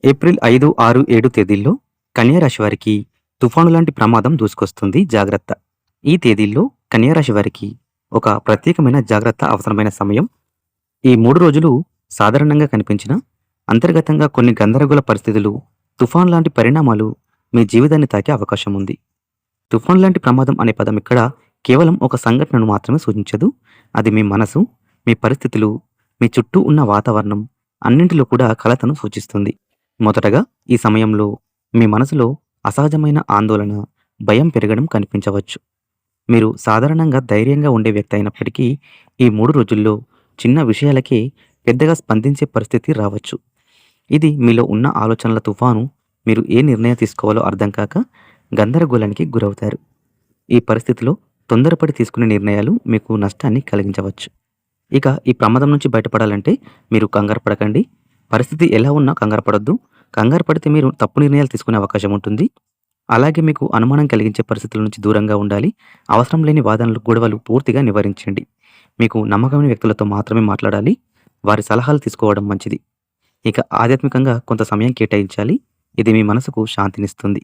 April 5, 6, 7 తేదీల్లో కన్యా రాశి వారికి తుఫాను లాంటి ప్రమాదం దూసుకొస్తుంది. జాగ్రత్త. ఈ తేదీల్లో కన్యా రాశి వారికి ఒక ప్రత్యేకమైన జాగ్రత్త అవసరమైన సమయం. ఈ 3 రోజులు సాధారణంగా కనిపించిన అంతర్గతంగా కొన్ని గందరగోళ పరిస్థితులు, తుఫాన్ లాంటి పరిణామాలు మీ జీవితాన్ని తాకే అవకాశం ఉంది. తుఫాన్ లాంటి ప్రమాదం అనే పదం ఇక్కడ కేవలం ఒక సంఘటనను మాత్రమే సూచించదు. అది మీ మనసు, మీ పరిస్థితులు, మీ చుట్టూ ఉన్న వాతావరణం అన్నింటిలో కూడా కలతను సూచిస్తుంది. మొదటగా ఈ సమయంలో మీ మనసులో అసహజమైన ఆందోళన, భయం పెరగడం కనిపించవచ్చు. మీరు సాధారణంగా ధైర్యంగా ఉండే వ్యక్తి అయినప్పటికీ ఈ 3 రోజుల్లో చిన్న విషయాలకే పెద్దగా స్పందించే పరిస్థితి రావచ్చు. ఇది మీలో ఉన్న ఆలోచనల తుఫాను. మీరు ఏ నిర్ణయం తీసుకోవాలో అర్థం కాక గందరగోళానికి గురవుతారు. ఈ పరిస్థితిలో తొందరపడి తీసుకునే నిర్ణయాలు మీకు నష్టాన్ని కలిగించవచ్చు. ఇక ఈ ప్రమాదం నుంచి బయటపడాలంటే మీరు కంగారు పడకండి. పరిస్థితి ఎలా ఉన్నా కంగారు పడొద్దు. కంగారు పడితే మీరు తప్పు నిర్ణయాలు తీసుకునే అవకాశం ఉంటుంది. అలాగే మీకు అనుమానం కలిగించే పరిస్థితుల నుంచి దూరంగా ఉండాలి. అవసరం లేని వాదనలు, గొడవలు పూర్తిగా నివారించండి. మీకు నమ్మకమైన వ్యక్తులతో మాత్రమే మాట్లాడాలి. వారి సలహాలు తీసుకోవడం మంచిది. ఇక ఆధ్యాత్మికంగా కొంత సమయం కేటాయించాలి. ఇది మీ మనసుకు శాంతినిస్తుంది.